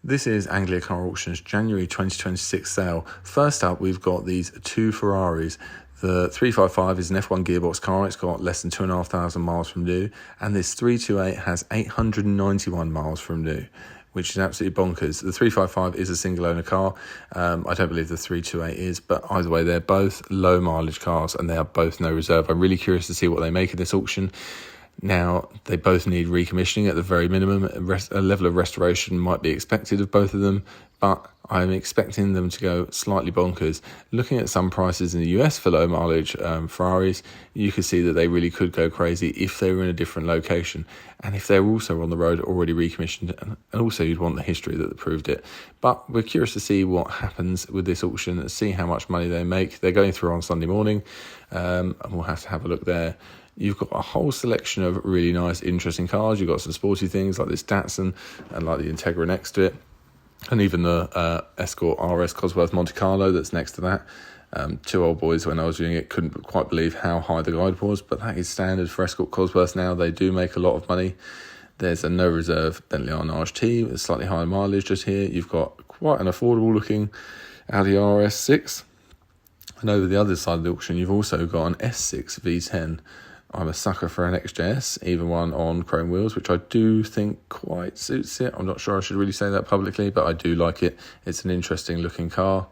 This is Anglia Car Auctions January 2026 sale. First up, we've got these two Ferraris. The 355 is an F1 gearbox car. It's got less than 2,500 miles from new. And this 328 has 891 miles from new, which is absolutely bonkers. The 355 is a single owner car. I don't believe the 328 is, but either way, they're both low mileage cars and they are both no reserve. I'm really curious to see what they make of this auction. Now, they both need recommissioning at the very minimum. A level of restoration might be expected of both of them, but I'm expecting them to go slightly bonkers. Looking at some prices in the US for low mileage Ferraris, you could see that they really could go crazy if they were in a different location and if they were also on the road already recommissioned, and also you'd want the history that proved it. But we're curious to see what happens with this auction and see how much money they make. They're going through on Sunday morning, and we'll have to have a look there. You've got a whole selection of really nice, interesting cars. You've got some sporty things like this Datsun and like the Integra next to it. And even the Escort RS Cosworth Monte Carlo that's next to that. Two old boys, when I was doing it, couldn't quite believe how high the guide was. But that is standard for Escort Cosworth now. They do make a lot of money. There's a no reserve Bentley Arnage T with slightly higher mileage just here. You've got quite an affordable looking Audi RS6. And over the other side of the auction, you've also got an S6 V10. I'm a sucker for an XJS, even one on chrome wheels, which I do think quite suits it. I'm not sure I should really say that publicly, but I do like it. It's an interesting looking car.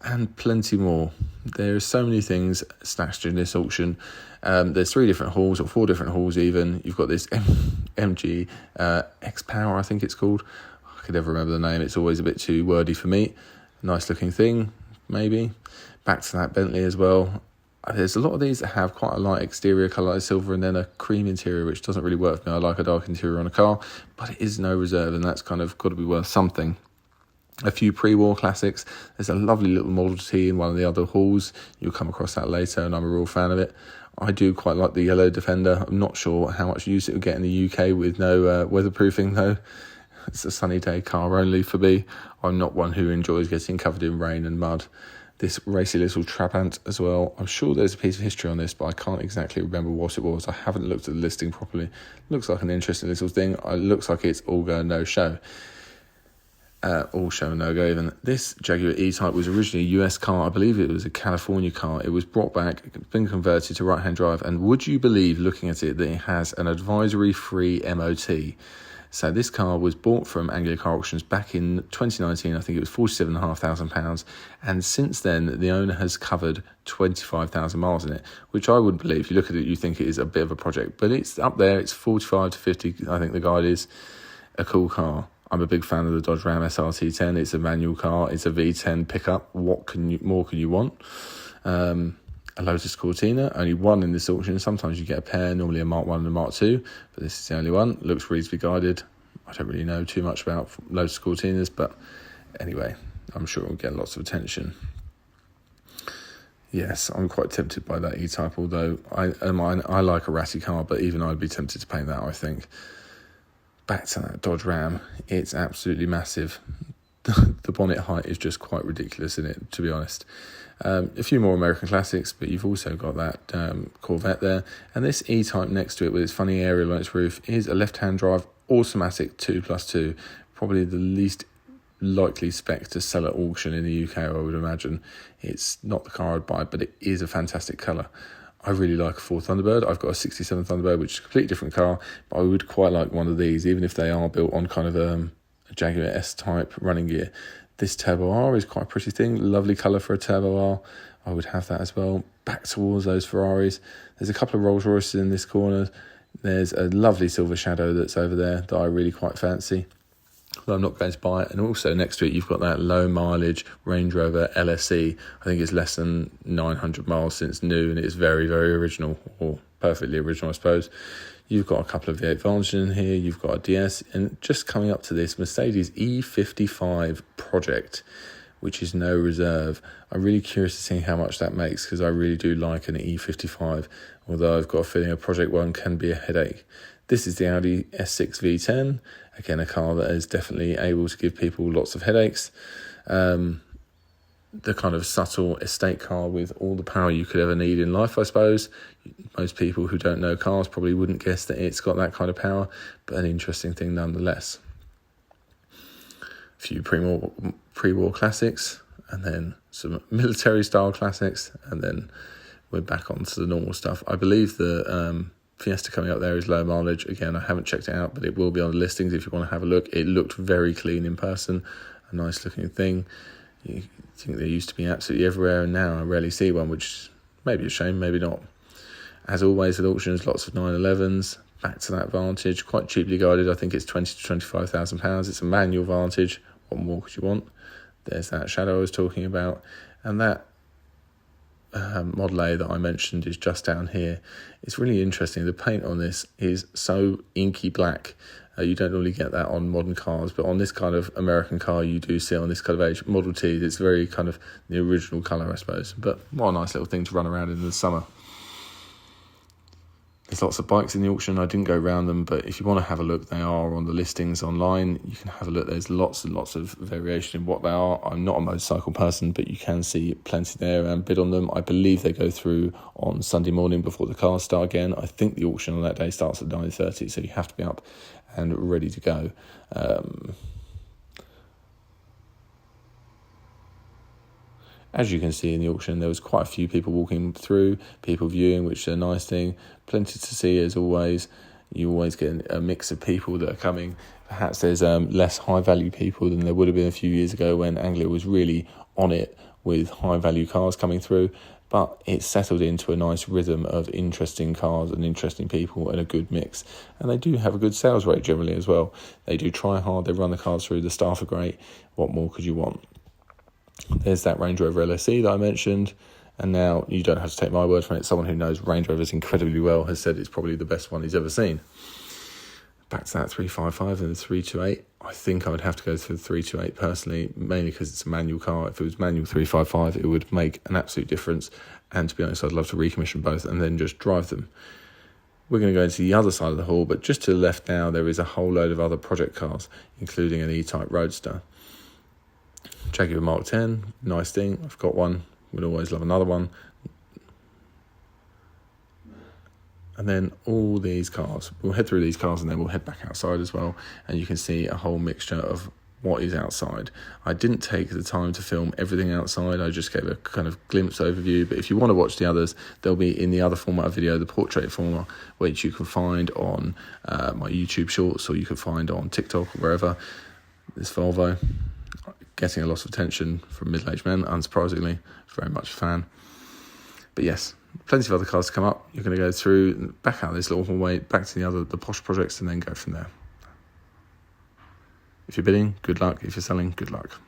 And plenty more. There are so many things stashed in this auction. There's 3 different halls, or 4 different halls even. You've got this MG X-Power, I think it's called. I could never remember the name. It's always a bit too wordy for me. Nice looking thing, maybe. Back to that Bentley as well. There's a lot of these that have quite a light exterior colour like silver and then a cream interior, which doesn't really work for me. I like a dark interior on a car, but it is no reserve, and that's kind of got to be worth something. A few pre-war classics. There's a lovely little Model T in one of the other halls. You'll come across that later, and I'm a real fan of it. I do quite like the yellow Defender. I'm not sure how much use it will get in the UK with no weatherproofing, though. It's a sunny day car only for me. I'm not one who enjoys getting covered in rain and mud. This racy little Trabant as well. I'm sure there's a piece of history on this, but I can't exactly remember what it was. I haven't looked at the listing properly. Looks like an interesting little thing. It looks like it's all go, no show. All show, no go even. This Jaguar E-Type was originally a US car. I believe it was a California car. It was brought back, been converted to right-hand drive. And would you believe, looking at it, that it has an advisory-free MOT? So this car was bought from Anglia Car Auctions back in 2019. I think it was £47,500. And since then, the owner has covered 25,000 miles in it, which I wouldn't believe. If you look at it, you think it is a bit of a project. But it's up there. It's 45 to 50. I think the guide is a cool car. I'm a big fan of the Dodge Ram SRT10. It's a manual car. It's a V10 pickup. What more can you want? A Lotus Cortina, only one in this auction. Sometimes you get a pair, normally a Mark 1 and a Mark 2, but this is the only one. Looks reasonably guided. I don't really know too much about Lotus Cortinas, but anyway, I'm sure it will get lots of attention. Yes, I'm quite tempted by that E-Type, although I like a ratty car, but even I'd be tempted to paint that, I think. Back to that Dodge Ram, it's absolutely massive. The bonnet height is just quite ridiculous in it, to be honest. A few more American classics, but you've also got that Corvette there. And this E-Type next to it with its funny aerial on its roof is a left-hand drive automatic 2+2. Probably the least likely spec to sell at auction in the UK, I would imagine. It's not the car I'd buy, but it is a fantastic colour. I really like a Ford Thunderbird. I've got a 67 Thunderbird, which is a completely different car, but I would quite like one of these, even if they are built on kind of a Jaguar S-type running gear. This Turbo R is quite a pretty thing. Lovely colour for a Turbo R. I would have that as well. Back towards those Ferraris. There's a couple of Rolls Royces in this corner. There's a lovely Silver Shadow that's over there that I really quite fancy, although I'm not going to buy it. And also next to it, you've got that low mileage Range Rover LSE. I think it's less than 900 miles since new, and it's very, very original, or perfectly original, I suppose. You've got a couple of V8 Vantage in here. You've got a DS, and just coming up to this Mercedes E55 Project, which is no reserve. I'm really curious to see how much that makes, because I really do like an E55, although I've got a feeling a Project one can be a headache. This is the Audi S6 V10, again a car that is definitely able to give people lots of headaches. The kind of subtle estate car with all the power you could ever need in life, I suppose. Most people who don't know cars probably wouldn't guess that it's got that kind of power, but an interesting thing nonetheless. few pre-war classics, and then some military-style classics, and then we're back onto the normal stuff. I believe the Fiesta coming up there is low mileage. Again, I haven't checked it out, but it will be on the listings if you want to have a look. It looked very clean in person, a nice-looking thing. You think they used to be absolutely everywhere, and now I rarely see one, which may be a shame, maybe not. As always with auctions, lots of 911s. Back to that Vantage, quite cheaply guided. I think it's £20,000 to £25,000. It's a manual Vantage. What more could you want? There's that Shadow I was talking about, and that Model A that I mentioned is just down here. It's really interesting. The paint on this is so inky black. You don't normally get that on modern cars, but on this kind of American car, you do see on this kind of age Model T. It's very kind of the original colour, I suppose. But what a nice little thing to run around in the summer. There's lots of bikes in the auction. I didn't go around them, but if you want to have a look, they are on the listings online. You can have a look. There's lots and lots of variation in what they are. I'm not a motorcycle person, but you can see plenty there and bid on them. I believe they go through on Sunday morning before the cars start again. I think the auction on that day starts at 9:30, so you have to be up and ready to go. As you can see in the auction, there was quite a few people walking through, people viewing, which is a nice thing. Plenty to see as always. You always get a mix of people that are coming. Perhaps there's less high-value people than there would have been a few years ago when Anglia was really on it with high-value cars coming through. But it's settled into a nice rhythm of interesting cars and interesting people and a good mix. And they do have a good sales rate generally as well. They do try hard. They run the cars through. The staff are great. What more could you want? There's that Range Rover LSE that I mentioned, and now you don't have to take my word from it. Someone who knows Range Rovers incredibly well has said it's probably the best one he's ever seen. Back to that 355 and the 328. I think I would have to go for the 328 personally, mainly because it's a manual car. If it was manual 355, it would make an absolute difference. And to be honest, I'd love to recommission both and then just drive them. We're going to go into the other side of the hall, but just to the left now, there is a whole load of other project cars, including an E-Type Roadster. Jaguar Mark 10, nice thing. I've got one. Would always love another one. And then all these cars. We'll head through these cars and then we'll head back outside as well. And you can see a whole mixture of what is outside. I didn't take the time to film everything outside. I just gave a kind of glimpse overview. But if you want to watch the others, they'll be in the other format of video, the portrait format, which you can find on my YouTube shorts, or you can find on TikTok or wherever. This Volvo, getting a lot of attention from middle-aged men, unsurprisingly. Very much a fan. But yes, plenty of other cars to come up. You're going to go through, back out this little hallway, back to the posh projects, and then go from there. If you're bidding, good luck. If you're selling, good luck.